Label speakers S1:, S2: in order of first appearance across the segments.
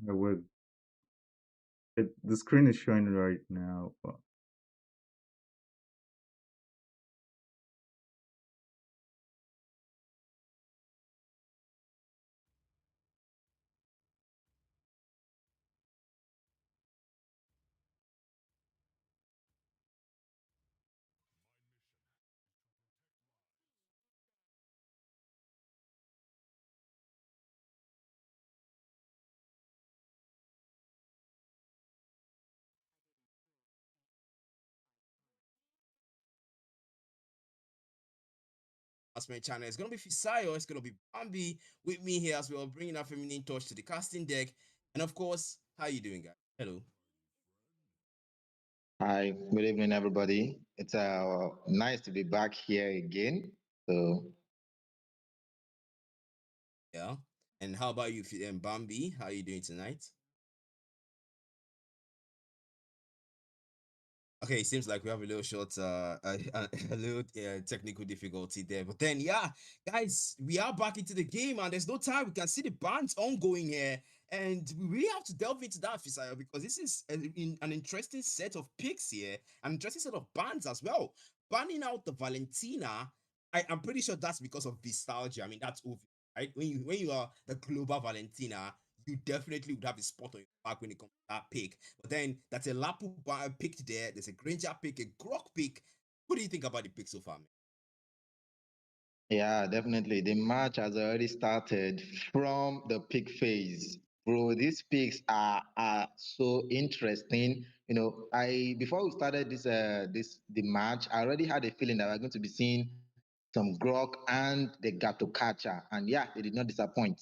S1: With the screen is showing right now.
S2: My channel. It's gonna be Fisayo, it's gonna be Bambi with me here as well, bringing a feminine touch to the casting deck. And of course, how you doing, guys? Hello.
S3: Hi, good evening, everybody. It's nice to be back here again. So,
S2: Yeah. And how about you, Bambi? How you doing tonight? Okay, it seems like we have a little short, a little technical difficulty there. But then, yeah, guys, we are back into the game, and there's no time. We can see the bans ongoing here, and we really have to delve into that, Fisaya, because this is an interesting set of picks here, an interesting set of bans as well. Banning out the Valentina, I'm pretty sure that's because of nostalgia. I mean, that's obvious, right? When you are the global Valentina, you definitely would have a spot on your back when it comes to that pick. But then that's a Lapu picked there. There's a Granger pick, a Grok pick. What do you think about the pick so far, man?
S3: yeah, definitely. The match has already started from the pick phase. Bro, these picks are so interesting. I before we started the match, I already had a feeling that we're going to be seeing some Grok and the Gato Catcher. And yeah, they did not disappoint.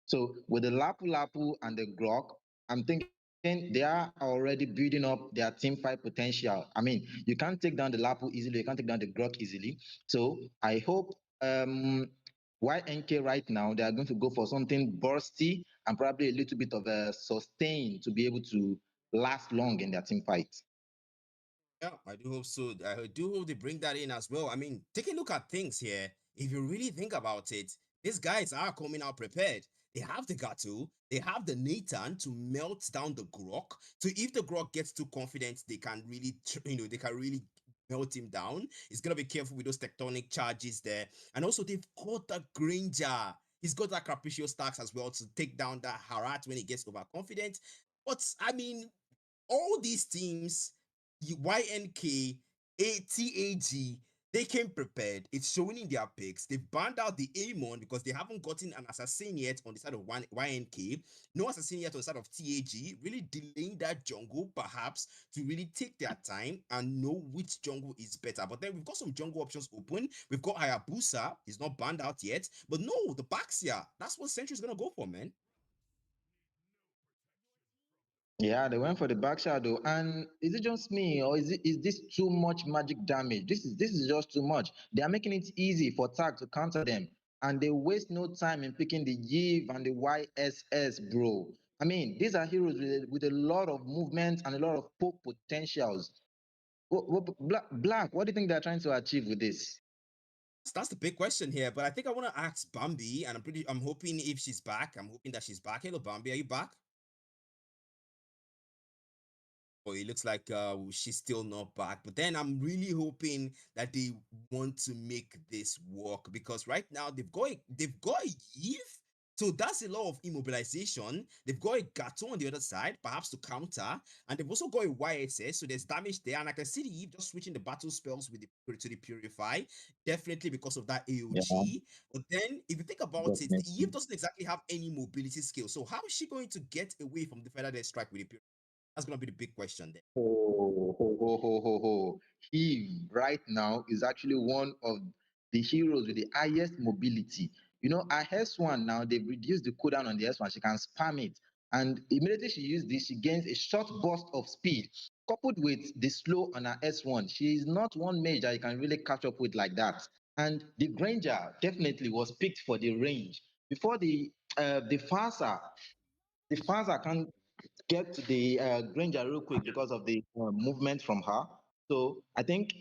S3: So with the Lapu Lapu and the Grok, I'm thinking they are already building up their team fight potential. I mean, you can't take down the Lapu easily, you can't take down the Grok easily. So I hope YNK right now they are going to go for something bursty and probably a little bit of a sustain to be able to last long in their team fight.
S2: Yeah, I do hope so. I do hope they bring that in as well. I mean, take a look at things here. If you really think about it, these guys are coming out prepared. They have the Gato, they have the Nathan to melt down the Grok. So if the Grok gets too confident, they can really, they can really melt him down. He's gonna be careful with those tectonic charges there. And also, they've got the Granger. He's got that capricious stacks as well to take down that Harat when he gets overconfident. But I mean, all these teams, YNK, ATAG, they came prepared. It's showing in their picks. They've banned out the Amon because they haven't gotten an assassin yet on the side of YNK. No assassin yet on the side of TAG. Really delaying that jungle, perhaps, to really take their time and know which jungle is better. But then we've got some jungle options open. We've got Hayabusa. He's not banned out yet. But no, the Baxia. That's what Sentry's going to go for, man.
S3: Yeah, they went for the back shadow. And is it just me, or is this too much magic damage? This is just too much. They are making it easy for Tag to counter them, and they waste no time in picking the Yiv and the YSS, bro. I mean, these are heroes with a lot of movement and a lot of poke potentials. Black, what do you think they're trying to achieve with this?
S2: That's the big question here. But I think I want to ask Bambi, and I'm hoping if she's back, I'm hoping that she's back. Hello, Bambi, are you back? Oh, it looks like she's still not back. But then I'm really hoping that they want to make this work because right now they've got a Eve. So that's a lot of immobilization. They've got a Gato on the other side, perhaps to counter, and they've also got a YSS, so there's damage there. And I can see the Eve just switching the battle spells with the to the Purify, definitely because of that
S3: Yeah,
S2: AOG. But then if you think about it, the
S3: definitely.
S2: Eve doesn't exactly have any mobility skill. So how is she going to get away from the Feather Death Strike with the Purify? That's gonna be the big question there.
S3: Oh, ho, ho, ho, ho, ho. He right now is actually one of the heroes with the highest mobility. Our S1 now, they've reduced the cooldown on the S1. She can spam it. And immediately she uses this, she gains a short burst of speed. Coupled with the slow on her S1, she is not one mage that you can really catch up with like that. And the Granger definitely was picked for the range. Before the Fansa can get to the Granger real quick because of the movement from her. So I think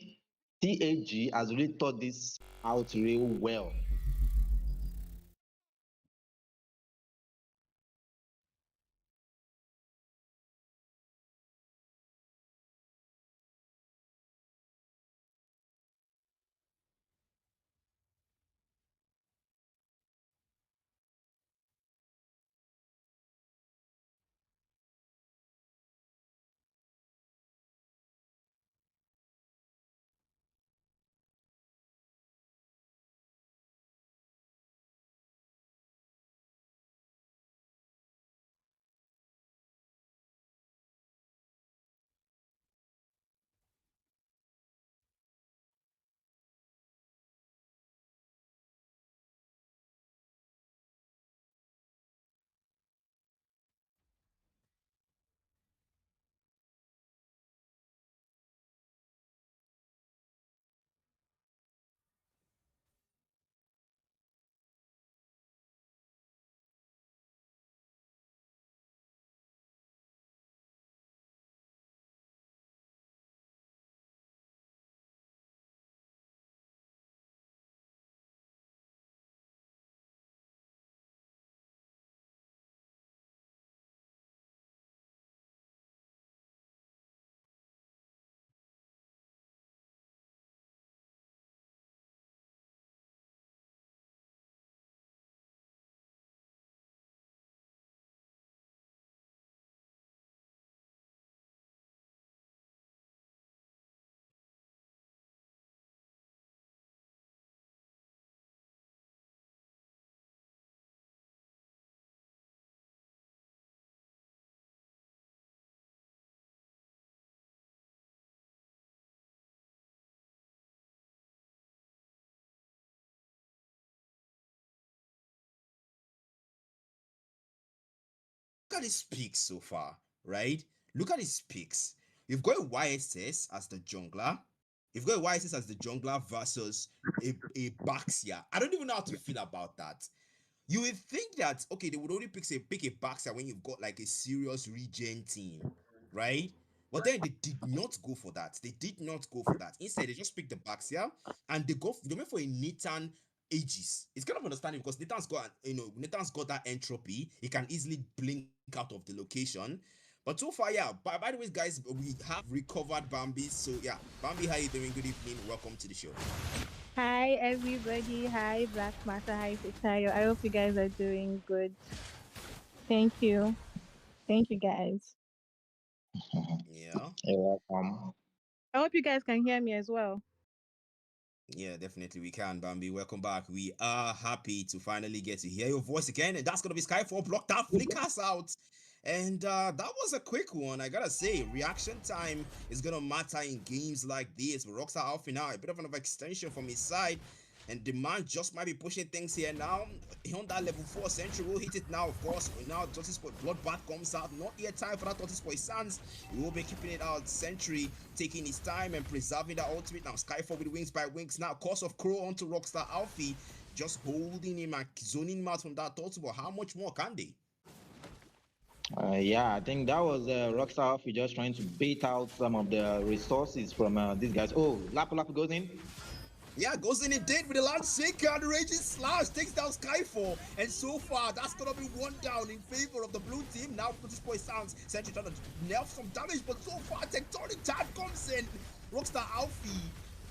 S3: TAG has really thought this out real well.
S2: at his picks so far, right? Look at his picks. You've got a YSS as the jungler. You've got a YSS as the jungler versus a Baxia. I don't even know how to feel about that. You would think that okay, they would only pick a Baxia when you've got like a serious regen team, right? But then they did not go for that. They did not go for that. Instead, they just picked the Baxia and they went for a Nathan Aegis. It's kind of understanding because Nathan's got that entropy. He can easily blink out of the location. But so far, yeah. By the way, guys, we have recovered Bambi. So yeah, Bambi, how you doing? Good evening. Welcome to the show.
S4: Hi everybody. Hi Black Matter. Hi Fitayo. I hope you guys are doing good. Thank you. Thank you guys.
S2: Yeah.
S3: You're welcome.
S4: I hope you guys can hear me as well.
S2: Yeah, definitely we can, Bambi. Welcome back. We are happy to finally get to hear your voice again, and that's gonna be Skyfall blocked that flickers out. And that was a quick one. I gotta say, reaction time is gonna matter in games like this. But Rockstar Alpha now, a bit of an extension from his side. And the man just might be pushing things here now. On that level 4 Sentry will hit it now, of course. Now Tortoise Bloodbath comes out. Not yet time for that Tortoise Boy Sands. He will be keeping it out. Sentry taking his time and preserving the ultimate. Now Skyfall with wings by wings. Now Course of Crow onto Rockstar Alfie. Just holding him and zoning him out from that Tortoise. But how much more can they?
S3: Yeah, I think that was Rockstar Alfie just trying to bait out some of the resources from these guys. Oh, Lapu Lapu goes in.
S2: Yeah, goes in indeed with the land shaker and the raging slash takes down Skyfall. And so far, that's gonna be one down in favor of the blue team. Now this boy sounds Sentry trying to nerf some damage, but so far Tectonic Tap comes in. Rockstar Alfie,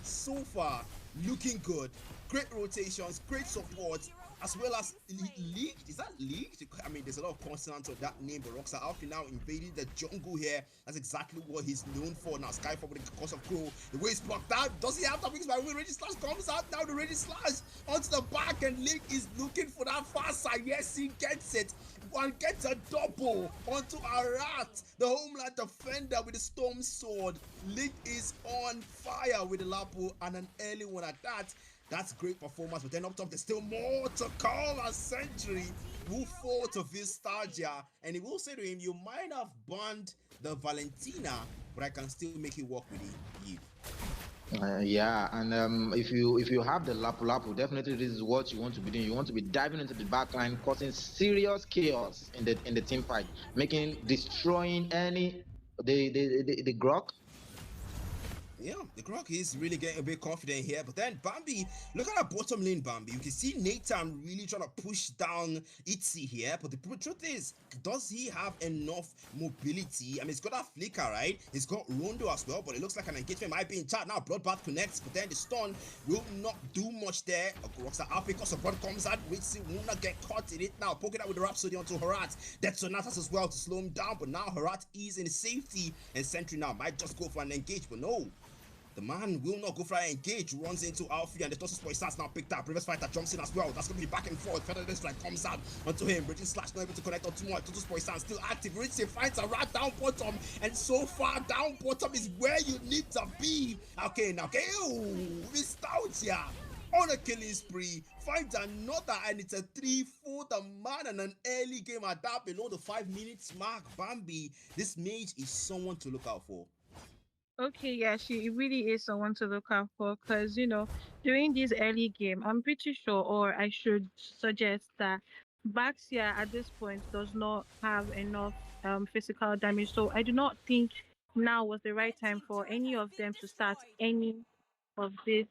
S2: so far, looking good. Great rotations, great support, as well as leaked. Is that leaked? I mean, there's a lot of consonants of that name, but Rockstar Alfie now invading the jungle here. That's exactly what he's known for. Now Skyfall with the Course of Crow. The way he's blocked out. Does he have the wings by way? Raging Slash comes out now. The Raging Slash onto the back, and Link is looking for that fast side. Yes, he gets it. One gets a double onto Arat, the Homeland Defender with the Storm Sword. Link is on fire with the Lapo and an early one at that. That's great performance, but then up top there's still more to call. A Sentry will fall to Vistargia, and he will say to him, you might have banned the Valentina, but I can still make it work with you.
S3: Yeah, and if you have the Lapu Lapu, definitely this is what you want to be doing. You want to be diving into the back line, causing serious chaos in the team fight, destroying any the Grok.
S2: Yeah, the Croc is really getting a bit confident here. But then Bambi, look at that bottom lane, Bambi. You can see Nathan really trying to push down Itzy here. But the truth is, does he have enough mobility? I mean, he's got that flicker, right? He's got Rondo as well, but it looks like an engagement might be in chat now. Bloodbath connects, but then the stun will not do much there. Rockstar Alpha, because of blood comes out. Itzy will not get caught in it now. Poking out with the Rhapsody onto Herat. That's Sonatas as well to slow him down. But now Herat is in safety, and Sentry now might just go for an engage, but no. The man will not go for an engage, runs into Alfie, and the Tosses Boy starts now picked up. Reverse Fighter jumps in as well. That's going to be back and forth. Feather Strike comes out onto him. Bridging Slash not able to connect onto more. Tosses Boy stands still active. Ritzy finds a rat down bottom, and so far down bottom is where you need to be. Okay, now, okay, nostalgia. On a killing spree, finds another, and it's a 3 for the man, and an early game at that below the 5 minutes mark. Bambi, this mage is someone to look out for.
S4: Okay, yeah, she really is someone to look out for because, during this early game, I'm pretty sure, or I should suggest that Baxia at this point does not have enough physical damage. So I do not think now was the right time for any of them to start any of this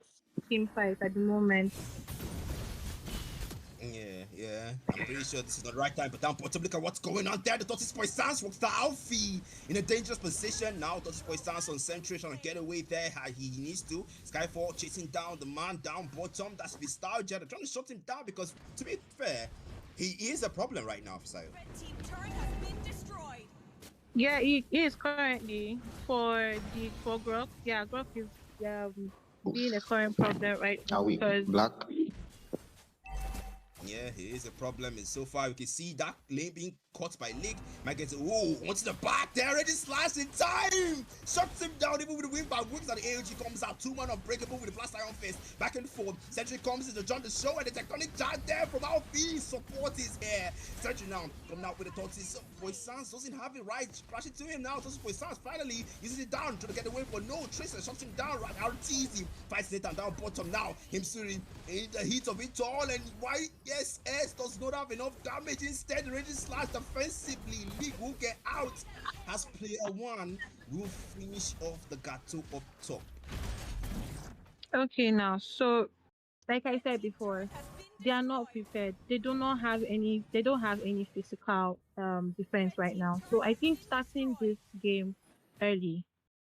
S4: team fight at the moment.
S2: Yeah. I'm pretty sure this is not the right time, but down bottom, look at what's going on there. The Tortoise Boy Stance works the Alfie in a dangerous position. Now, Tortoise Boy Stance on Sentry trying to get away there. He needs to. Skyfall chasing down the man down bottom. That's Vistargia. They're trying to shut him down because, to be fair, he is a problem right now for Sayo.
S4: Yeah, he is currently for Grok. Yeah, Grok is being a current problem right now
S3: Are we
S4: because
S3: black?
S2: Yeah, he is a problem. And so far, you can see that lane being caught by Lig. Might get onto the back there, ready slash in time. Shuts him down, even with the wing by Wings, and the AOG comes out. 2-man unbreakable with the blast iron fist. Back and forth. Sentry comes in to join the show, and the tectonic charge there from Alfie. Support is here. Sentry now coming out with the Totis. Poissons doesn't have it right. Crashing to him now. Totis Poissons finally uses it down, trying to get away, but no. Tracer shuts him down. Right, RTZ fights Nathan down bottom now. Himsuri in the heat of it all, and why? Yes, S does not have enough damage. Instead, the Raging Slash defensively. League will get out as player one will finish off the Gato up top.
S4: Okay, now, so like I said before, they are not prepared. They do not have any. They don't have any physical defense right now. So I think starting this game early.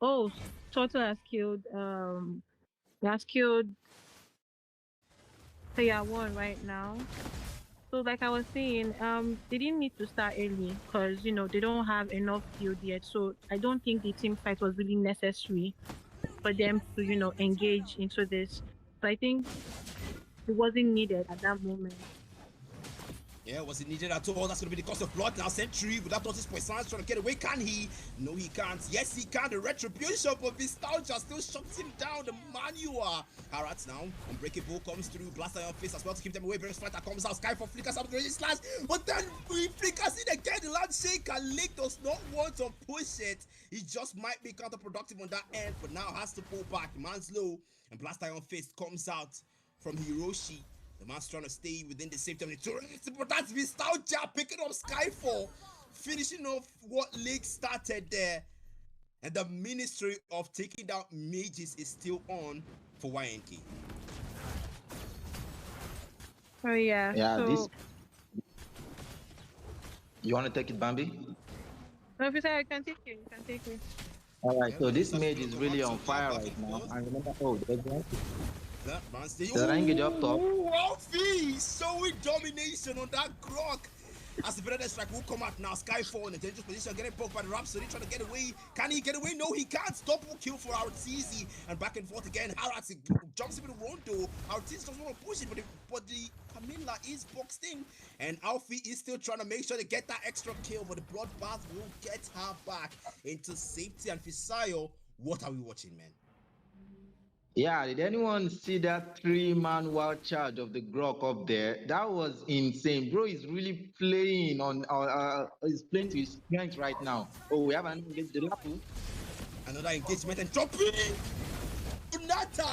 S4: Oh, Total has killed player one right now. So like I was saying, they didn't need to start early because they don't have enough build yet. So I don't think the team fight was really necessary for them to engage into this. So I think it wasn't needed at that moment.
S2: Yeah, was it needed at all? That's going to be the cost of blood now. Sentry without Totis Poissons trying to get away. Can he? No, he can't. Yes, he can. The retribution, but Nostalgia still shuts him down. The Manua. Harats now. Unbreakable comes through. Blast Iron Fist as well to keep them away. British Fighter comes out. Skyfall flickers out of the Raging Slash. But then he flickers in again. The Land Shaker Link does not want to push it. He just might be counterproductive on that end, but now has to pull back. The man's low. And Blast Iron Fist comes out from Hiroshi. The man's trying to stay within the same time. But that's Nostalgia picking up Skyfall, finishing off what League started there. And the ministry of taking down mages is still on for YNK.
S4: Oh yeah.
S3: Yeah,
S4: So
S3: this. You want to take it, Bambi?
S4: no, if you say I can take it, you can take it.
S3: All right.
S2: Yeah,
S3: So this
S2: that's
S3: mage
S2: good.
S3: is
S2: The
S3: really
S2: one
S3: on
S2: to
S3: fire
S2: back
S3: right
S2: and
S3: now.
S2: forth.
S3: And remember, oh,
S2: That man's the
S3: the engage up top.
S2: Alfie showing domination on that Grok. As the Predator strike will come out now. Skyfall in a dangerous position, getting poked by the Rhapsody, trying to get away. Can he get away? No, he can't. Double kill for Artizi. And back and forth again. Haratzi jumps into the rondo. Artizi doesn't want to push it, but the Camilla is boxed in. And Alfie is still trying to make sure they get that extra kill, but the Bloodbath will get her back into safety. And Fisayo, what are we watching, man?
S3: Yeah, did anyone see that 3-man wild charge of the Grok up there? That was insane. Bro is really playing he's playing to his strength right now. Oh, we have an engage the Lapu.
S2: Another engagement and dropping Nata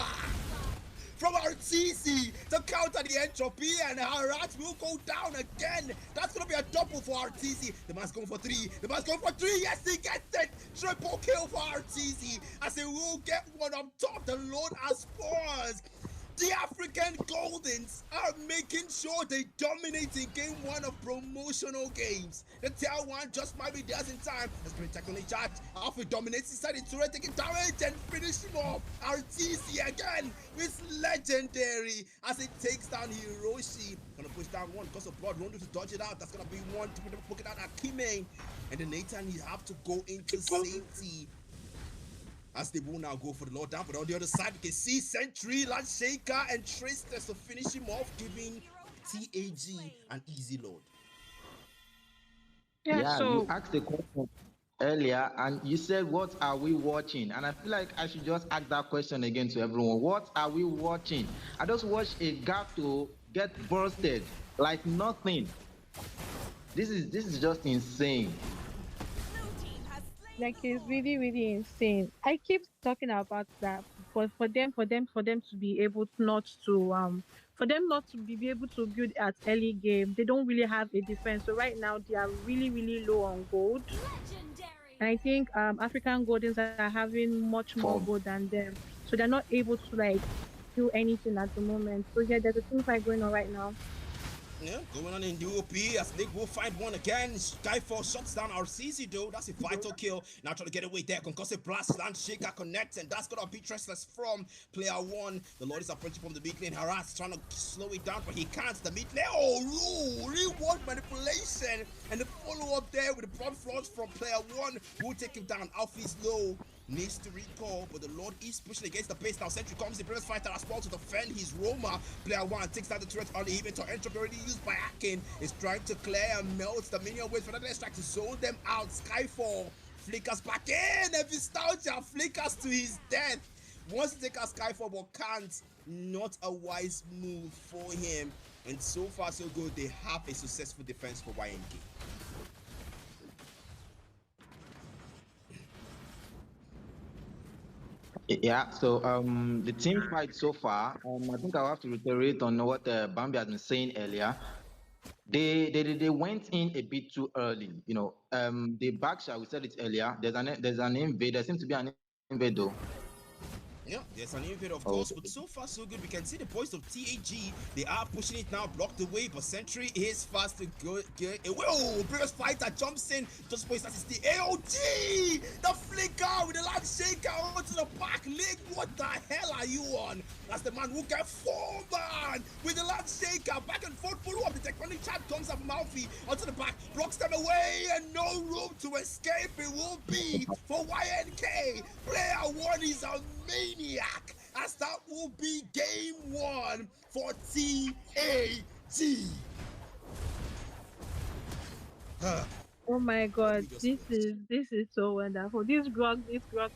S2: from Artizi to counter the entropy, and Harat will go down again. That's going to be a double for Artizi. The man's going for 3. The man's going for 3. Yes, he gets it. Triple kill for Artizi as he will get one up top. The Lord has paused. The African Goldens are making sure they dominate in game 1 of promotional games. The tail one just might be theirs in time. Let's bring technically charge. Alpha dominates inside the turret, taking damage and finish him off. RTC again with legendary as it takes down Hiroshi. Gonna push down one because of blood. Rondo to dodge it out. That's gonna be one to poke it out at Kime. And then Nathan, he have to go into safety. As they will now go for the low down, but on the other side, we can see Sentry, Land Shaker, and Tristas to finish him off, giving TAG an easy load.
S3: Yeah,
S4: So
S3: you asked the question earlier and you said, what are we watching? And I feel like I should just ask that question again to everyone. What are we watching? I just watched a Gato get bursted like nothing. This is just insane.
S4: like it's really, really insane. I keep talking about that, but for them to be able for them not to be able to build at early game, they don't really have a defense. So right now they are really, really low on gold. And I think African Goldens are having much more
S3: For
S4: gold than them. So they're not able to like do anything at the moment. So yeah, there's a team fight going on right now.
S2: Yeah, going on in UOP as Nick will find one again. Skyfall shuts down RCC though. That's a vital kill. Now trying to get away there. Concussive blast, Land Shaker connects, and that's gonna be Restless from player 1. The Lord is approaching from the mid lane. Harass trying to slow it down, but he can't. The mid lane. Oh, reward manipulation. And the follow up there with the front flaws from player 1 will take him down. Alfie's low. needs to recall, but the Lord is pushing against the pace. Now Sentry comes, the previous fighter as well to defend his Roma. Player 1 takes out the turret on the event, or entropy already used by Akin is trying to clear and melt the minion waves for another strike to zone them out. Skyfall flickers back in, and Nostalgia flickers to his death. Wants to take out Skyfall but can't. Not a wise move for him. And so far so good, they have a successful defense for YNK.
S3: Yeah, so the team fight so far, I think I'll have to reiterate on what Bambi has been saying earlier. They went in a bit too early. The backshot, we said it earlier. There's an invade. There seems to be an invade though.
S2: Yeah, there's an invade, of
S3: Oh,
S2: course, but so far so good. We can see the boys of TAG. They are pushing it now, blocked away, but Sentry is fast to go get away. Oh, previous fighter jumps in just before he starts his AOG! The flicker with the land shaker onto the back leg. What the hell are you on? That's the man who can fall, man! With the land shaker, back and forth, follow up. The Tectonic Chat comes up Malfi onto the back, blocks them away, and no room to escape. It will be for YNK. Player 1 is a maniac, as that will be game 1 for TAG.
S4: Oh my
S2: What do
S4: god,
S2: we just
S4: this
S2: watch?
S4: is this is so wonderful. This Grok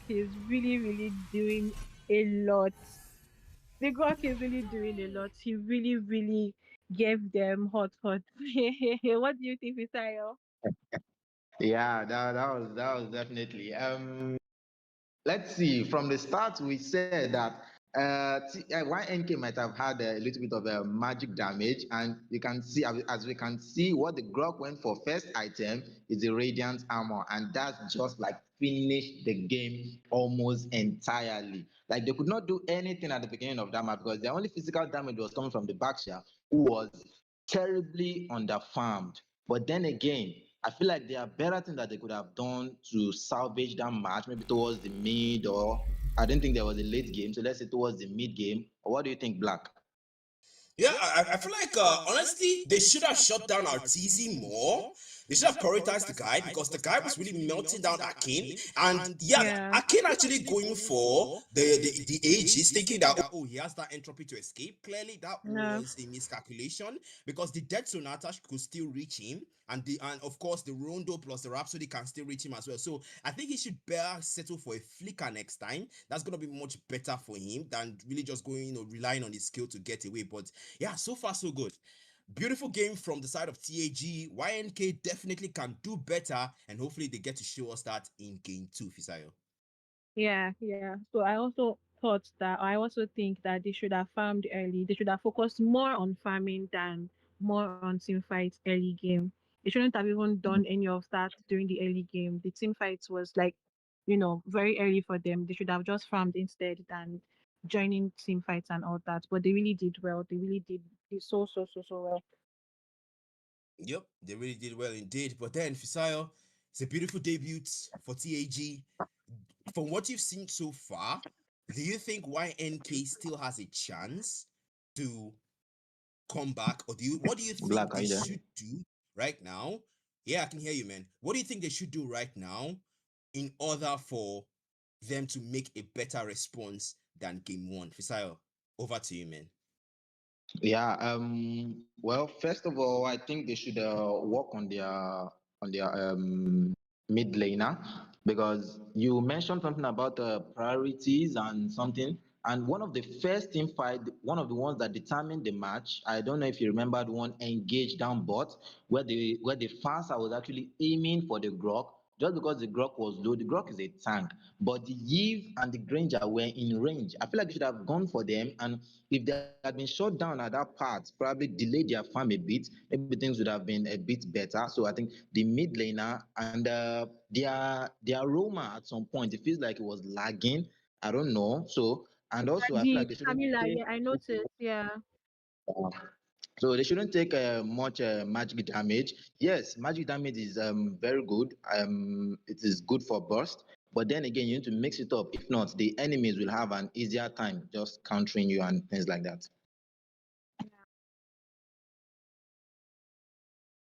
S4: is really doing a lot. The Grok is really doing a lot. He really gave them hot. What do you think, Misayo?
S3: yeah, that was definitely. Let's see. From the start, we said that YNK might have had a little bit of a magic damage, and you can see, as we can see, what the Grok went for first item is the Radiant Armor, and that's just like finished the game almost entirely. Like they could not do anything at the beginning of that map because the only physical damage was coming from the Baksha, who was terribly underfarmed. But then again, I feel like there are better things that they could have done to salvage that match, maybe towards the mid, or I didn't think there was a late game, so let's say towards the mid game. Or what do you think, Black?
S2: Yeah, I feel like honestly they should have shut down our TZ more. They should have prioritized the guy because the guy was really melting down Akin, and yeah,
S4: Yeah.
S2: Akin actually going for the ages, thinking that oh he has that entropy to escape. Clearly that
S4: Yeah.
S2: was a miscalculation because the Dead Sonata could still reach him, and of course the Rondo plus the Rhapsody can still reach him as well. So I think he should better settle for a flicker next time. That's gonna be much better for him than really just going relying on his skill to get away. But yeah, so far so good. Beautiful game from the side of TAG. YNK definitely can do better, and hopefully they get to show us that in game 2, Fisayo.
S4: Yeah. So I also thought that I also think that they should have farmed early. They should have focused more on farming than more on team fights early game. They shouldn't have even done any of that during the early game. The team fights was like, very early for them. They should have just farmed instead than joining team fights and all that. But they really did well. They really did so well.
S2: Yep, they really did well indeed. But then, Fisayo, it's a beautiful debut for TAG. From what you've seen so far, do you think YNK still has a chance to come back, or what do you think
S3: Black,
S2: they
S3: are you there?
S2: should do right now? Yeah, I can hear you, man. What do you think they should do right now in order for them to make a better response than game 1? Fisayo, over to you, man.
S3: Yeah. Well, first of all, I think they should work on their mid laner because you mentioned something about priorities and something. And one of the first team fight, one of the ones that determined the match, I don't know if you remember the one engaged down bot where the Fansa was actually aiming for the Grok just because the Grok was low. The Grok is a tank, but the Eve and the Granger were in range. I feel like they should have gone for them, and if they had been shut down at that part, probably delayed their farm a bit, maybe things would have been a bit better. So I think the mid laner and their Roma at some point, it feels like it was lagging. I don't know. So and also I feel like
S4: The
S3: they shouldn't
S4: Camila,
S3: take
S4: yeah, I noticed. Yeah.
S3: so they shouldn't take much magic damage. Yes, magic damage is very good. It is good for burst, but then again, you need to mix it up. If not, the enemies will have an easier time just countering you and things like that.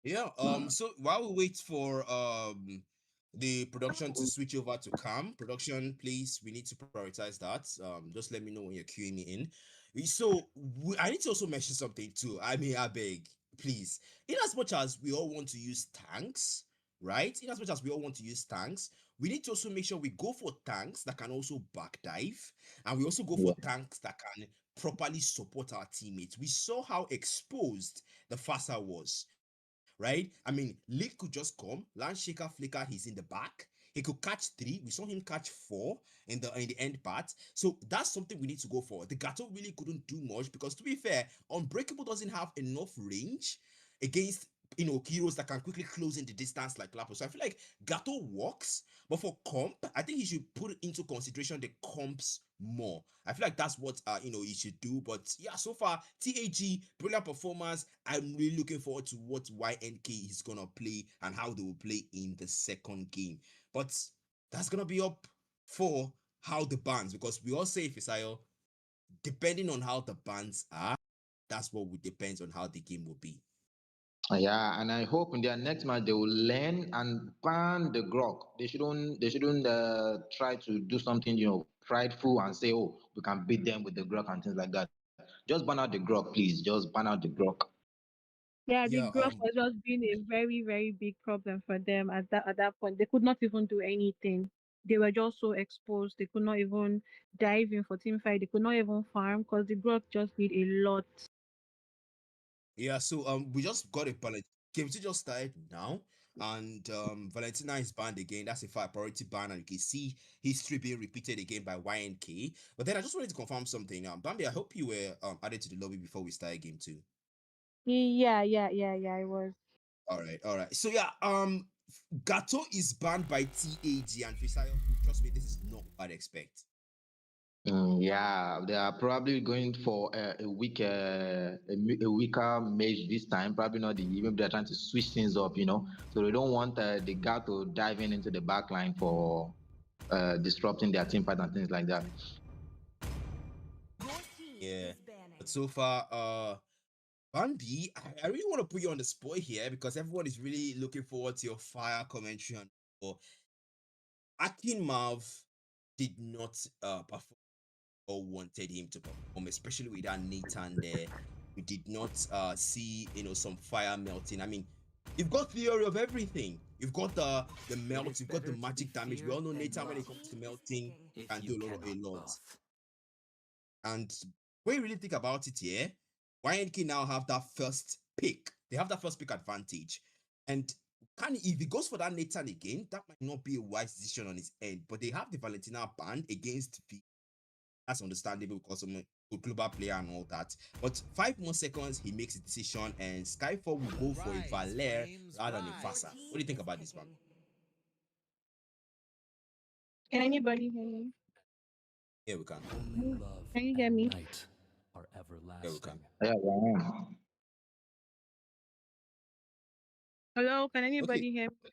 S2: Yeah. So while we wait for the production to
S3: Oh,
S2: switch over to cam production, please. We need to prioritize that. Just let me know when you're queuing me in. So I need to also mention something too. I mean, I beg, please. In as much as we all want to use tanks, right? In as much as we all want to use tanks, we need to also make sure we go for tanks that can also back dive, and we also go for
S3: yeah.
S2: tanks that can properly support our teammates. We saw how exposed the Fasa was, right? I mean, Leak could just come, land shaker flicker, he's in the back. He could catch three. We saw him catch four in the end part. So that's something we need to go for. The Gato really couldn't do much because, to be fair, Unbreakable doesn't have enough range against heroes that can quickly close in the distance like Lapo. So I feel like Gato works, but for comp, I think he should put into consideration the comps more. I feel like that's what he should do. But yeah, so far TAG brilliant performance. I'm really looking forward to what YNK is gonna play and how they will play in the second game. But that's gonna be up for how the bans, because we all say Fisayo, depending on how the bans are, that's what would depends on how the game will be.
S3: Yeah, and I hope in their next match they will learn and ban the grok. They shouldn't try to do something prideful and say, oh, we can beat them with the grok and things like that. Just ban out the grok, please. Just ban out the grok.
S4: Yeah, the
S2: Yeah,
S4: growth was just being a very, very big problem for them at that point. They could not even do anything. They were just so exposed. They could not even dive in for team fight. They could not even farm because the growth just need a lot.
S2: yeah. So we just got a balance. Game two just started now, and Valentina is banned again. That's a five priority ban, and you can see history being repeated again by YNK. But then I just wanted to confirm something. Bambi, I hope you were added to the lobby before we started game two.
S4: Yeah, yeah, yeah, yeah. It was.
S2: All right, all right. So yeah, Gato is banned by TAG and Fisayo. Trust me, this is not what I'd expect.
S3: Yeah, they are probably going for a weaker mage this time. Probably not the even they're trying to switch things up. So they don't want the guy to dive into the back line for disrupting their team fight and things like that.
S2: Yeah, but so far, Bambi, I really want to put you on the spot here because everyone is really looking forward to your fire commentary on. Or Akin Marv did not perform or wanted him to perform, especially with that Nathan there. We did not see some fire melting. I mean, you've got theory of everything. You've got the melt, you've got the magic damage. We all know Nathan when it comes to melting can do a lot. And when you really think about it here, YNK now have that first pick. They have that first pick advantage. And if he goes for that Nathan again, that might not be a wise decision on his end. But they have the Valentina ban against V. That's understandable because I'm a global player and all that. But 5 more seconds, he makes a decision, and Skyfall will go for a Valer rather than a Fasa. What do you think about this one?
S4: Can anybody hear me?
S2: Here we can.
S4: Can you hear me?
S2: Here we can.
S3: Yeah, yeah.
S4: Hello, can
S2: Okay.
S4: anybody hear me?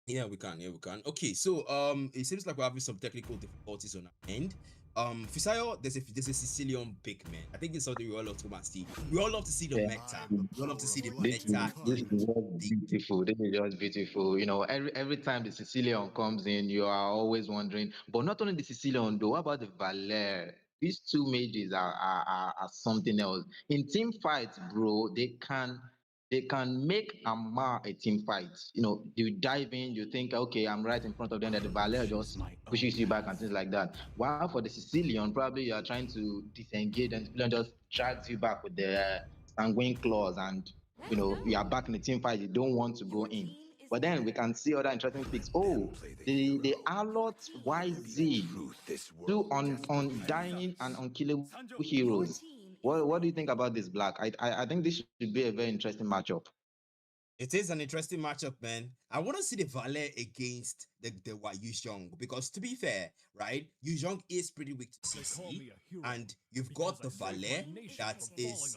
S2: Yeah, we can. Yeah, we can. Okay, so it seems like we're having some technical difficulties on our end. Fisayo, there's a Sicilian pick, man. I think it's something we all love to come and see. We all love to see the
S3: Yeah.
S2: meta. We all love to see the
S3: This is
S2: meta
S3: this
S2: in
S3: is just
S2: the
S3: beautiful. This is just beautiful. Every time the Sicilian comes in, you are always wondering. But not only the Sicilian, though. What about the Valer? These two mages are something else. In team fights, bro, they can make and mar a team fight. You dive in, you think, okay, I'm right in front of them, that the Valer just pushes you back and things like that. While for the Sicilian, probably you are trying to disengage and the Sicilian just drags you back with the sanguine claws, and you are back in the team fight. You don't want to go in. But then we can see other interesting picks. Oh, the Alot YZ, two on dying and unkillable heroes. What do you think about this, Black? I think this should be a very interesting matchup.
S2: It is an interesting matchup, man. I want to see the Valet against the Yu Zhong, because to be fair, right, Yu Zhong is pretty weak to CC, and you've got the Valet that is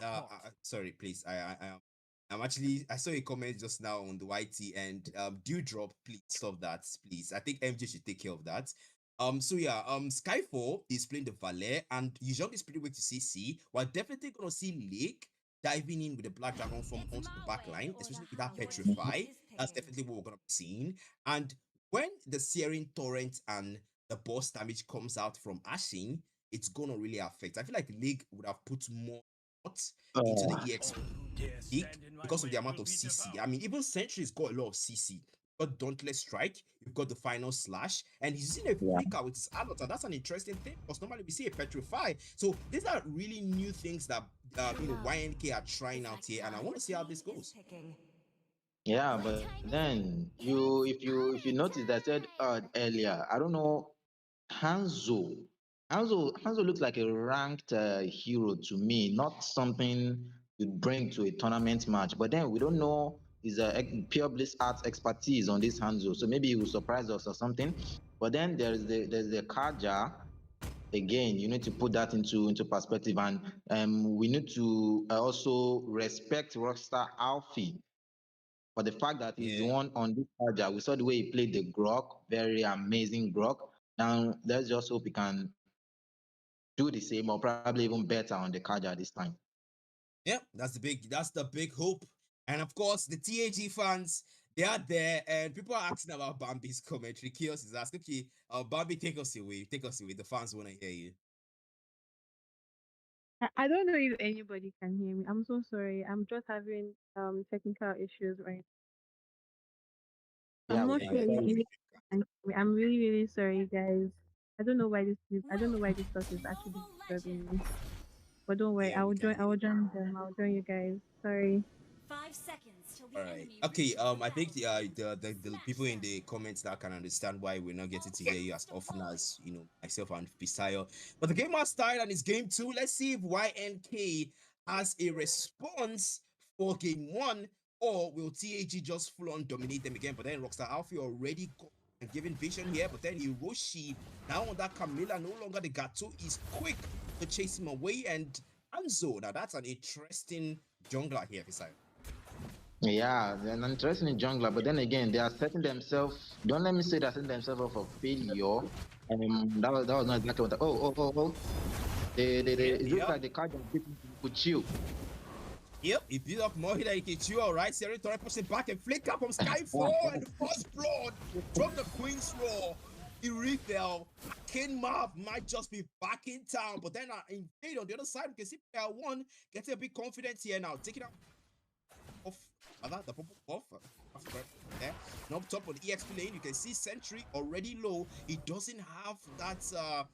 S2: sorry, please, I'm actually, I saw a comment just now on the YT, and Dewdrop, please stop that, please. I think MJ should take care of that. So yeah, Skyfall is playing the Valet, and Yu Zhong is pretty weak to CC. We're definitely gonna see Lake diving in with the Black Dragon from onto the back line, especially with that Petrify. That's definitely what we're gonna be seeing. And when the searing torrent and the boss damage comes out from Ashin, it's gonna really affect. I feel like the league would have put more thought into the
S3: Oh,
S2: EX peak because of the amount of CC. I mean, even Sentry's got a lot of CC. You've got Dauntless Strike, you've got the Final Slash, and he's using a
S3: yeah.
S2: flicker with his adult, and that's an interesting thing because normally we see a Petrify. So these are really new things that YNK are trying out here, and I want to see how this goes.
S3: Yeah, but then if you notice, I said earlier, I don't know, Hanzo. Hanzo looks like a ranked hero to me, not something you bring to a tournament match. But then we don't know his pure Bliss Arts expertise on this Hanzo, so maybe he will surprise us or something. But then there's the Kaja. Again, you need to put that into perspective, and we need to also respect Rockstar Alfie for the fact that he's the
S2: Yeah.
S3: one on this charger. We saw the way he played the Grok, very amazing Grok. Now let's just hope he can do the same or probably even better on the charger this time.
S2: Yeah, that's the big hope. And of course, the TAG fans, they are there, and people are asking about Bambi's commentary. Kios is asking, okay, Bambi, take us away. Take us away. The fans want to hear you.
S4: I don't know if anybody can hear me. I'm so sorry. I'm just having technical issues right. I'm
S3: Yeah, we
S4: not
S2: Yeah,
S4: sure
S3: can
S2: yeah,
S3: tell
S4: if
S3: you.
S4: you can hear me. I'm really really sorry, guys. I don't know why this stuff is actually disturbing me. But don't worry.
S2: yeah, we can
S4: I
S2: hear.
S4: will join them. I'll join you guys. Sorry.
S5: 5 seconds till
S2: All
S5: the
S2: right.
S5: enemy
S2: Okay.
S5: reaches the
S2: I think
S5: battlefield.
S2: the
S5: Smash
S2: people in
S5: them.
S2: the comments that can understand why we're not getting to hear you as
S5: Almost
S2: often
S5: deployed.
S2: as myself and Fisayo. But the game has started and it's game two. Let's see if YNK has a response for game one, or will TAG just full on dominate them again? But then Rockstar Alfie already got and giving vision here, but then Hiroshi now on that Camilla, no longer the Gato is quick to chase him away, and Anzo. Now that's an interesting jungler here, Fisayo.
S3: Yeah, they're an interesting jungler, but then again, they are setting themselves. Don't let me say they're setting themselves up for failure. That was not exactly what. Oh.
S2: Yeah,
S3: It looks
S2: yeah.
S3: like the card is with chill.
S2: Yep, he beat up Mohida Ikechu, alright. Territory pushing back and flick up from Skyfall and the first blood from the Queen's Roar. He refell. King Marv might just be back in town, but then indeed on the other side, we can see player one getting a bit confident here now, taking out off the purple buff. There. And up top on the EXP lane, you can see Sentry already low. He doesn't have that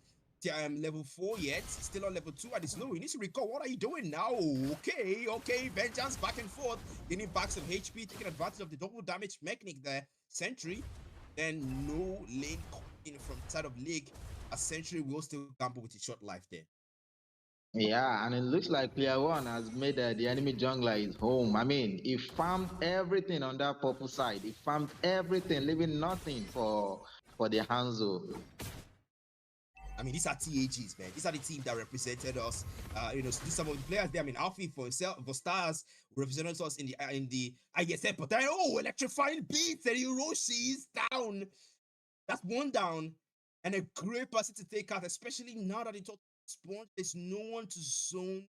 S2: level 4 yet. Still on level 2 and it's low. He needs to recall. What are you doing now? Okay. Vengeance back and forth. Gaining back some HP, taking advantage of the double damage mechanic there. Sentry. Then no lane in from the side of League. A Sentry will still gamble with his short life there.
S3: Yeah, and it looks like player one has made the enemy jungler his home. I mean, he farmed everything on that purple side. He farmed everything, leaving nothing for the Hanzo.
S2: I mean, these are TAGs, man. These are the team that represented us. Some of the players there. I mean, Alfie for himself, for Stars represented us in the ISF. But then, electrifying beats and Hiroshi is down. That's one down, and a great person to take out, especially now that it spawned. There's no one to zone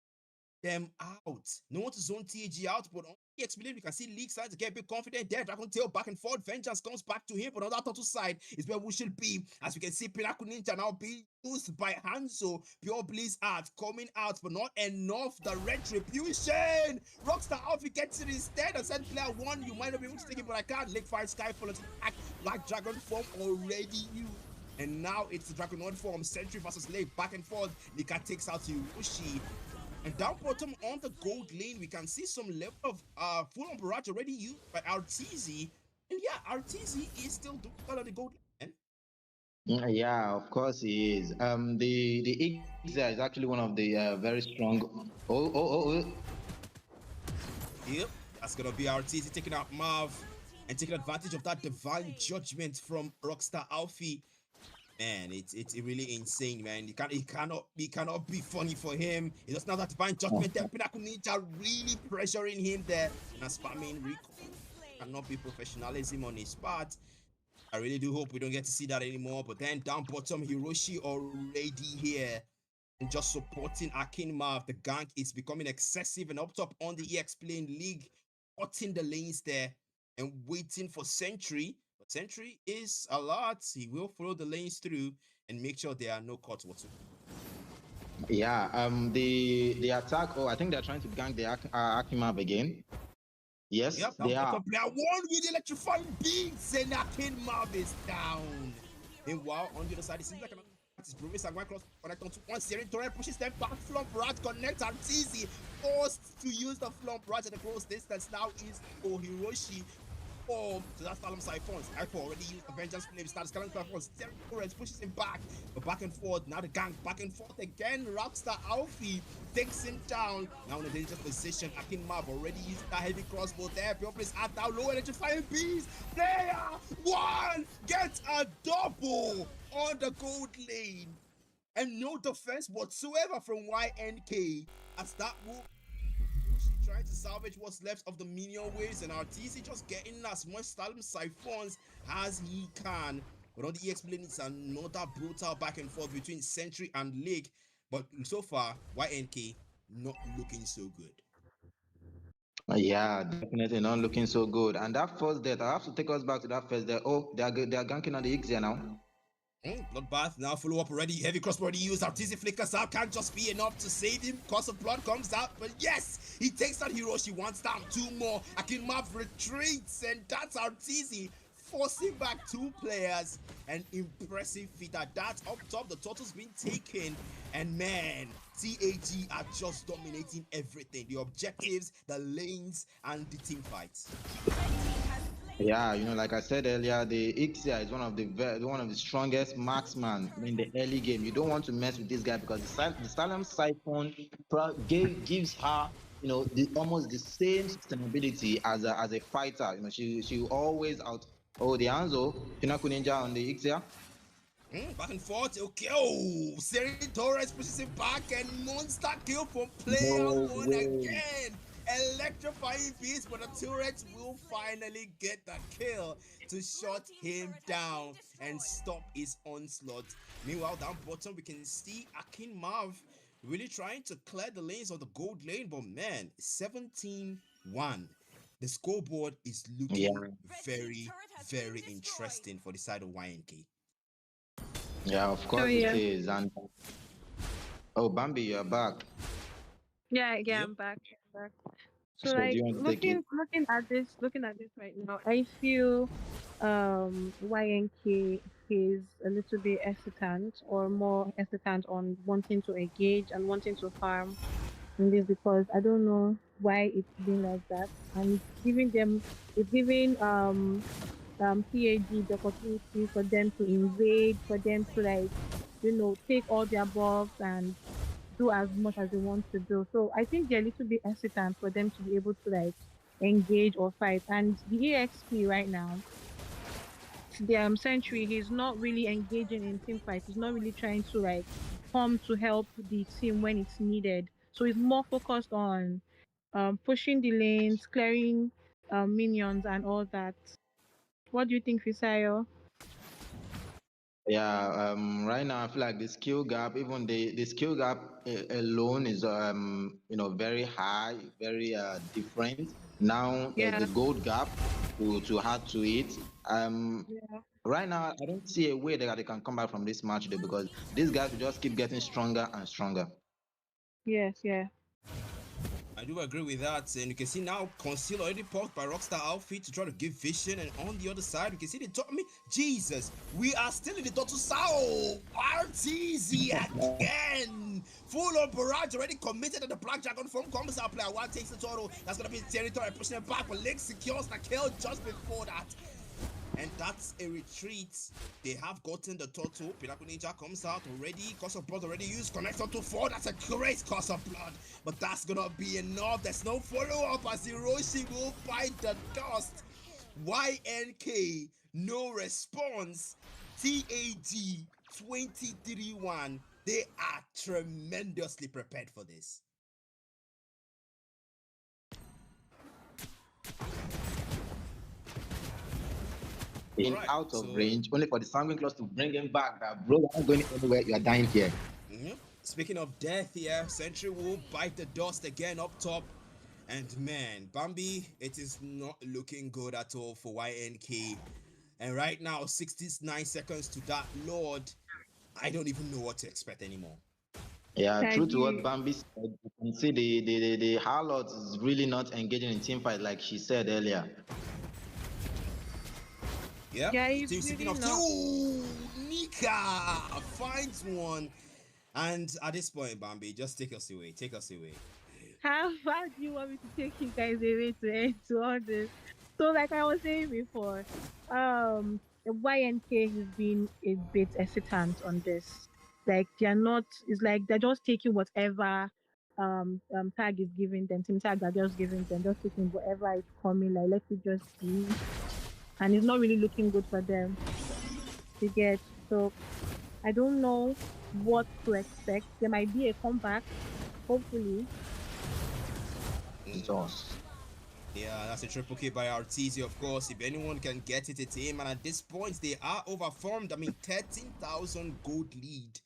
S2: them out. No one to zone TAG out, but on the experience, we can see League side to get a bit confident there. Dragon Tail back and forth. Vengeance comes back to him, but on that other side is where we should be. As we can see, Pinnacle Ninja now being used by Hanzo. Pure Bliss Art coming out, but not enough. The retribution. Rockstar Alfie gets it instead and said, player one, you might not be able to take it, but I can't. Lake Fire Skyfall attack. Black Dragon form already used. And now it's the Dragonoid form. Sentry versus Lake back and forth. Nika takes out Hiroshi. And down bottom on the gold lane, we can see some level of full-on barrage already used by RTZ. And yeah, RTZ is still doing well on the gold lane.
S3: Yeah, of course he is. The Ixa is actually one of the very strong. Oh.
S2: Yep, that's gonna be RTZ taking out Marv and taking advantage of that divine judgment from Rockstar Alfie. Man, it's really insane, man. It cannot be funny for him. He doesn't have that divine judgment there. Pinnacle Ninja really pressuring him there. And spamming recall cannot be professionalism on his part. I really do hope we don't get to see that anymore. But then down bottom, Hiroshi already here. And just supporting Akin Marv. The gank is becoming excessive. And up top on the EX Plane League, cutting the lanes there and waiting for Sentry. Sentry is alert. He will follow the lanes through and make sure there are no cuts whatsoever.
S3: Yeah, the attack. Oh, I think they're trying to gank the Akimab again. Yes,
S2: Yep,
S3: they
S2: that
S3: are.
S2: bottom player one with the electrifying beats, and Akin Mob is down. Meanwhile, on the other side, it seems like an artist Provis and one cross connect onto one steering turret pushes them back. Flump Rat connects and easy. Forced to use the Flump Rat at the close distance. Now is Ohiroshi. Oh, so that's Talon Siphons. Ipo already used the Vengeance Flame. Starts Talon Siphons. Steering turret pushes him back. But back and forth. Now the gang back and forth again. Rockstar Alfie takes him down. Now in a dangerous position. Akin Mab already used that heavy crossbow there. Pure is at down low. Electrifying beast. Player one gets a double on the gold lane. And no defense whatsoever from YNK as that will trying to salvage what's left of the minion waves, and RTC just getting as much Stalin siphons as he can. But on the EX lane, it's another brutal back and forth between Sentry and League. But so far, YNK not looking so good.
S3: Yeah, definitely not looking so good. And that first death, I have to take us back to that first death. Oh, they are ganking on the Ixia now.
S2: Bloodbath now follow up already. Heavy crossbow already used. Artisan flickers out. Can't just be enough to save him. Cause of blood comes out. But yes, he takes that Hiroshi once down. Two more. Akinmap retreats. And that's Artisan forcing back two players. An impressive feat at that. Up top, the total's been taken. And man, TAG are just dominating everything. The objectives, the lanes, and the team fights.
S3: Yeah, like I said earlier, the Ixia is one of the strongest marksman in the early game. You don't want to mess with this guy because the Salem Siphon gives her, almost the same sustainability as a fighter. She always out. Oh, the Anzo Pinaku Ninja on the Ixia.
S2: Back and forth. Okay. Oh, Seri Torres pushes him back and monster kill from player
S3: No
S2: one
S3: way.
S2: again. Electrifying beast, but the turret will finally get the kill to shut him down and stop his onslaught. Meanwhile, down bottom, we can see Akin Marv really trying to clear the lanes of the gold lane, but man, 17-1. The scoreboard is
S3: Yeah,
S2: looking very, very interesting for the side of YNK.
S3: yeah, of
S4: So
S3: course it
S4: yeah,
S3: is. And oh, Bambi, you're back.
S4: yeah,
S2: Yep.
S4: I'm back. I'm back. So
S3: So do
S4: like
S3: you want to take it?
S4: looking at this right now, I feel YNK is a little bit hesitant or more hesitant on wanting to engage and wanting to farm in this because I don't know why it's been like that. And it's giving PAG the opportunity for them to invade, for them to like, take all their buffs and do as much as they want to do. So I think they're a little bit hesitant for them to be able to like engage or fight. And the EXP right now, the Sentry, he's not really engaging in team fights. He's not really trying to like come to help the team when it's needed. So he's more focused on pushing the lanes, clearing minions and all that. What do you think, Fisayo?
S3: Yeah, right now I feel like the skill gap, even the skill gap alone is very high, very different. Now there's
S4: Yeah,
S3: the gold gap to add to it.
S4: yeah,
S3: Right now I don't see a way that they can come back from this match though because these guys will just keep getting stronger and stronger.
S4: yeah.
S2: I do agree with that, and you can see now Conceal already popped by Rockstar outfit to try to give vision, and on the other side you can see the top. I mean, Jesus, we are still in the Dotto Sao RTZ again. Full on barrage already committed, and the Black Dragon from comes out. Player one takes the total. That's gonna be territory pushing it back, but Link secures the kill just before that. And that's a retreat. They have gotten the total. Pinnacle Ninja comes out already. Cost of blood already used. Connects up to 4. That's a great cost of blood. But that's gonna be enough. There's no follow-up as Hiroshi will bite the dust. YNK, no response. TAG 23-1. They are tremendously prepared for this. Alright,
S3: Out of
S2: so
S3: range, only for the Sanguine Claws to bring him back. That bro, you're not going anywhere. You are dying here.
S2: Speaking of death here, Sentry will bite the dust again up top. And man, Bambi, it is not looking good at all for YNK. And right now, 69 seconds to that Lord. I don't even know what to expect anymore.
S3: Yeah,
S4: I
S3: true to what
S4: agree.
S3: Bambi said, you can see the harlot is really not engaging in team fight like she said earlier.
S2: Yep.
S4: Yeah, he's
S2: Speaking
S4: really
S2: of two,
S4: not.
S2: Nika finds one. And at this point, Bambi, just take us away. Take us away.
S4: How do you want me to take you guys away to end to all this? So, like I was saying before, YNK has been a bit hesitant on this. Like they're not. It's like they're just taking whatever tag is giving them. Team tag are just giving them, just taking whatever is coming. Like let it just be, and it's not really looking good for them to get. So I don't know what to expect. There might be a comeback, hopefully.
S2: Mm.
S3: Jesus.
S2: Yeah, that's a triple K by Artesia, of course. If anyone can get it, it's him. And at this point, they are overformed. I mean, 13,000 gold lead.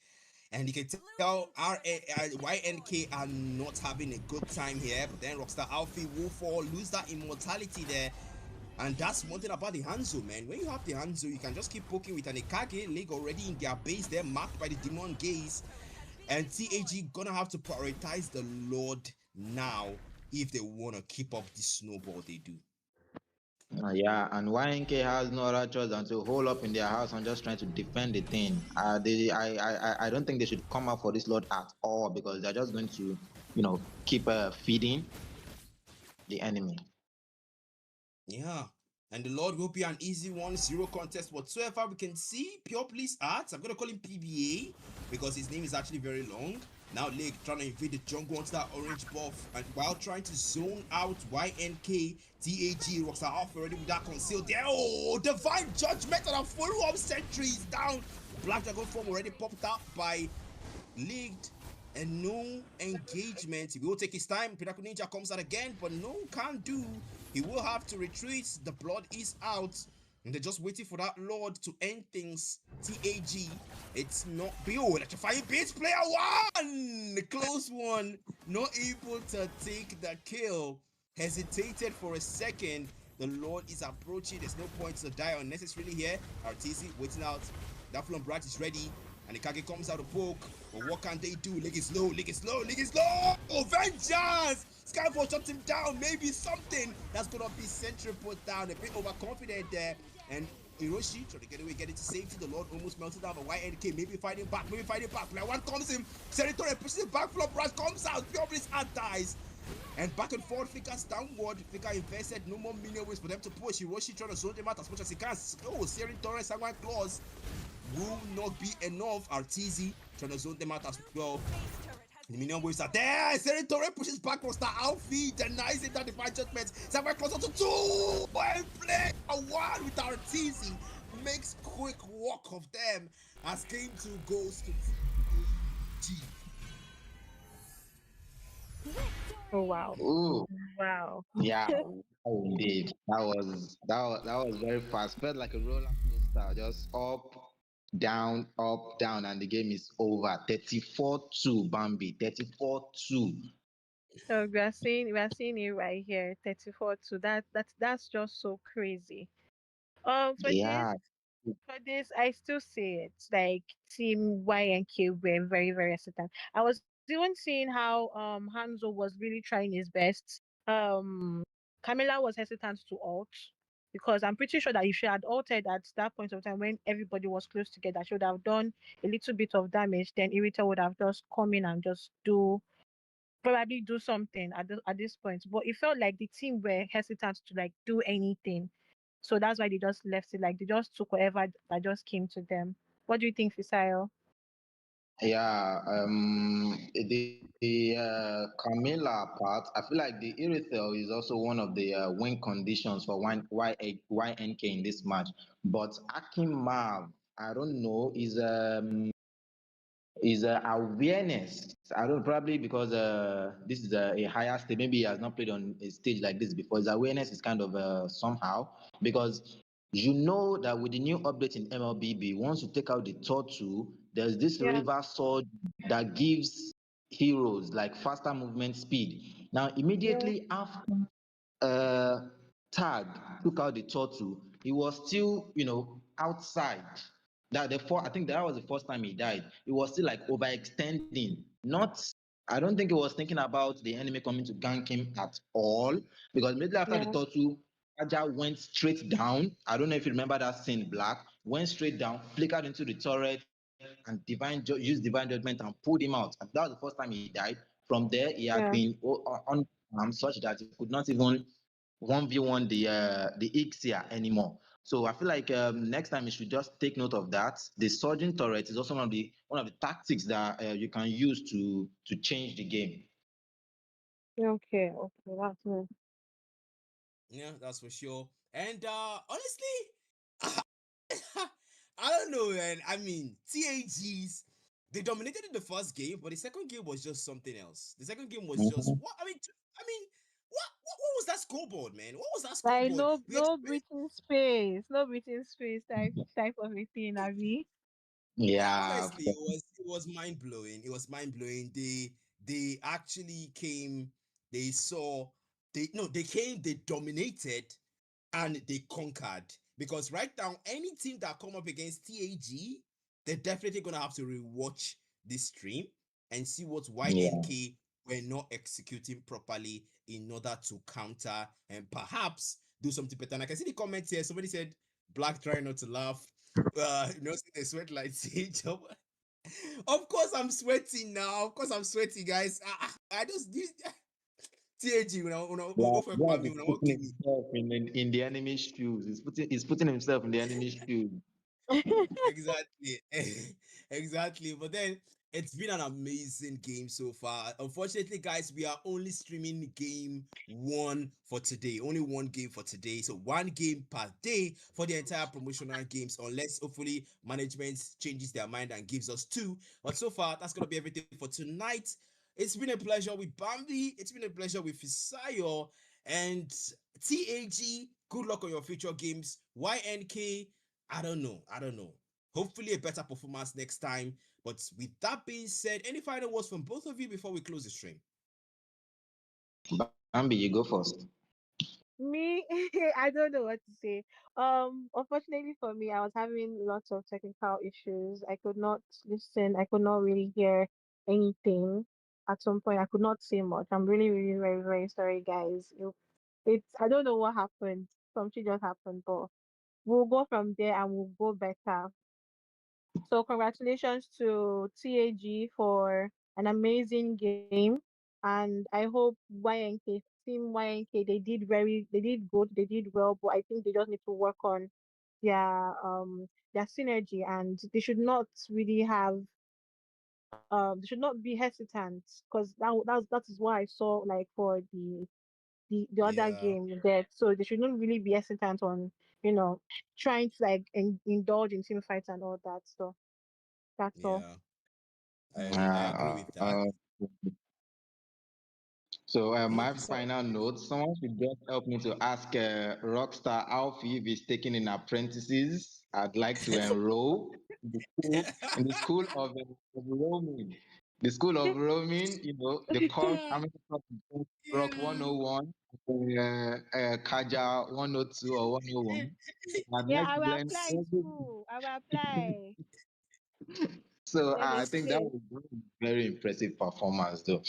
S2: And you can tell YNK are not having a good time here. But then Rockstar Alfie will fall, lose that immortality there. And that's one thing about the Hanzo, man. When you have the Hanzo, you can just keep poking with an Kage League already in their base. They're marked by the Demon Gaze. And TAG gonna have to prioritize the Lord now if they want to keep up the snowball they do.
S3: Yeah, and YNK has no other choice than to hold up in their house and just trying to defend the thing. I don't think they should come out for this lot at all because they're just going to, keep feeding the enemy.
S2: Yeah. And the Lord will be an easy one, zero contest whatsoever. We can see Pure Police Arts. I'm gonna call him PBA because his name is actually very long. Now Lake trying to invade the jungle onto that orange buff, and while trying to zone out YNK, TAG rocks are off already with that concealed there. Oh, divine judgment on a follow-up sentry is down. Black Dragon form already popped out by Leaked and no engagement. He will take his time. Pinnacle Ninja comes out again, but no can't do. He will have to retreat. The blood is out. And they're just waiting for that Lord to end things. TAG. It's not Bill. Electrifying Beats player one. Close one. Not able to take the kill. Hesitated for a second. The Lord is approaching. There's no point to die unnecessarily here. RTC waiting out. That Flum Brat is ready. And the Kage comes out of poke. But what can they do? Leg is low, leg is low, leg is low! Oh, vengeance! Skyfall shuts him down. Maybe something that's gonna be Sentry put down. A bit overconfident there. And Hiroshi trying to get away, get into safety. The Lord almost melted down, but YNK maybe fighting back, maybe fighting back. Player one comes in, Territory pushes him back, Flop Rush comes out, Pure Bliss dies. And back and forth, Flicker's downward. Flicker invested, no more minion ways for them to push. Hiroshi trying to zone them out as much as he can. Oh, Searing Torrent, Sanguine Claws will not be enough. Arteezy trying to zone them out as well. The minion waves are there. Searing Torrent pushes back Rockstar Alfie, denies him that divine judgment. Sanguine Claws onto two and play a one with Arteezy. Makes quick work of them as game 2 goes to G.
S4: Oh wow.
S3: Ooh,
S4: Wow.
S3: yeah, oh, indeed. That was very fast. Felt like a roller coaster, just up, down, and the game is over. 34-2, Bambi. 34-2.
S4: So we are seeing it right here, 34 to that's just so crazy. For this
S3: Yeah.
S4: I still say it like Team Y and K were very, very hesitant. I was even seeing how Hanzo was really trying his best. Camila was hesitant to ult because I'm pretty sure that if she had altered at that point of time when everybody was close together, she would have done a little bit of damage. Then Irita would have just come in and just do probably do something at this point. But it felt like the team were hesitant to like do anything. So that's why they just left it. Like they just took whatever that just came to them. What do you think, Fisayo?
S3: Yeah, the Camilla part, I feel like the Irithel is also one of the win conditions for YNK in this match. But Akim Mav, I don't know, is awareness. I don't probably because this is a higher stage. Maybe he has not played on a stage like this before. His awareness is kind of somehow because you know that with the new update in MLBB, once you take out the Tortu, there's this
S4: Yeah.
S3: river sword that gives heroes like faster movement speed. Now,
S4: Yeah.
S3: immediately after uh, Tag took out the Tortu, he was still, outside. I think that was the first time he died. He was still like overextending. Not, I don't think he was thinking about the enemy coming to gank him at all. Because immediately after the
S4: Yeah.
S3: turtle, Aja went straight down. I don't know if you remember that scene, Black. Went straight down, flickered into the turret, and used divine judgment and pulled him out. And that was the first time he died. From there, he had
S4: Yeah.
S3: been on such that he could not even 1v1 the Ixia anymore. So I feel like next time you should just take note of that. The surging turret is also one of the tactics that you can use to change the game.
S4: Okay. Okay. That's me.
S2: Yeah, that's for sure. And honestly, I don't know, man. I mean, TAGs, they dominated in the first game, but the second game was just something else. The second game was just
S3: Mhm.
S2: what I mean, what was that scoreboard, man? What was that
S4: Like
S2: scoreboard?
S4: no
S2: We
S4: no
S2: experienced.
S4: breathing space, no breathing space type of a thing, Abby.
S2: Yeah,
S3: Yeah.
S2: honestly, it was mind blowing. It was mind blowing. They actually came. They saw. They no. They came. They dominated, and they conquered. Because right now, any team that come up against TAG, they're definitely gonna have to rewatch this stream and see what
S3: Yeah.
S2: YNK were not executing properly in order to counter and perhaps do something better. And I can see the comments here. Somebody said, "Black trying not to laugh." They sweat like sage. Of course, I'm sweating now. Of course, I'm sweating, guys. I just this TAG
S3: Black,
S2: when
S3: Black
S2: I
S3: is
S2: won't
S3: putting
S2: kill me.
S3: himself in the enemy's shoes. He's putting himself in the enemy's shoes.
S2: Exactly. Exactly. But then it's been an amazing game so far. Unfortunately, guys, we are only streaming game one for today. Only one game for today. So one game per day for the entire promotional games, unless hopefully management changes their mind and gives us two. But so far, that's gonna be everything for tonight. It's been a pleasure with Bambi. It's been a pleasure with Fisayo and TAG. Good luck on your future games. YNK. I don't know. I don't know. Hopefully, a better performance next time. But with that being said, any final words from both of you before we close the stream?
S3: Bambi, you go first.
S4: Me, I don't know what to say. Unfortunately for me, I was having lots of technical issues. I could not listen. I could not really hear anything. At some point, I could not say much. I'm really, really, very, very sorry, guys. It's I don't know what happened. Something just happened, but we'll go from there and we'll go better. So congratulations to TAG for an amazing game, and I hope YNK team YNK they did good, they did well, but I think they just need to work on their synergy, and they should not really have they should not be hesitant, because that is what I saw like for the other
S2: Yeah,
S4: game there. So they shouldn't really be hesitant on you know trying to like indulge in team fights and all that. So that's all.
S2: yeah. I agree
S3: Uh,
S2: with that.
S3: uh, so my
S2: So
S3: final note: someone should just help me to ask Rockstar Alfie if he's taking in apprentices. I'd like to enroll in the school of roaming. The school of roaming, the course. I'm in the course is Rock
S2: yeah.
S3: 101, Kaja 102 or 101. I'd
S4: Yeah,
S3: like
S4: I
S3: to
S4: will
S3: learn
S4: apply
S3: every.
S4: too. I will apply.
S3: So
S4: Then
S3: I
S4: it's
S3: think that
S4: safe.
S3: was very impressive performance, though.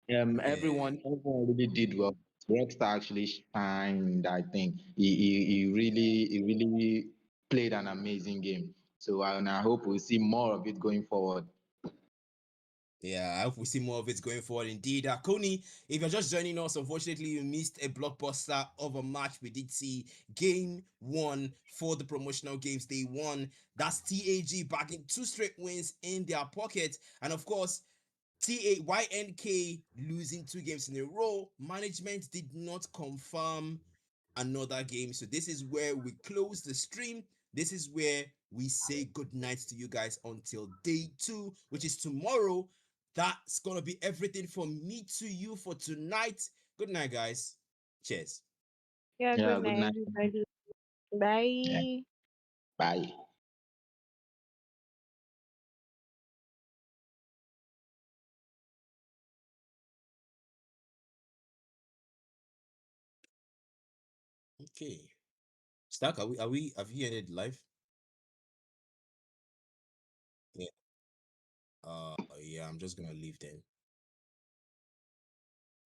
S2: Yeah.
S3: Everyone really did well. Rockstar actually shined. I think he really played an amazing game. So and I hope we'll see more of it going forward.
S2: Yeah, I hope we see more of it going forward. Indeed, Coney, if you're just joining us, unfortunately, you missed a blockbuster of a match. We did see game one for the promotional games. They won. That's TAG bagging two straight wins in their pocket, and of course, TAYNK losing two games in a row. Management did not confirm another game. So this is where we close the stream. This is where we say good night to you guys until day two, which is tomorrow. That's gonna be everything from me to you for tonight. Good night, guys. Cheers.
S4: Yeah, good
S3: Yeah, good
S4: night,
S3: night.
S4: everybody.
S3: Yeah,
S4: Bye.
S3: bye.
S2: Okay. Stack, have you ended live? Yeah. Yeah, I'm just gonna leave then.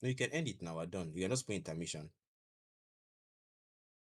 S2: No, you can end it now. We're done. We are just playing intermission.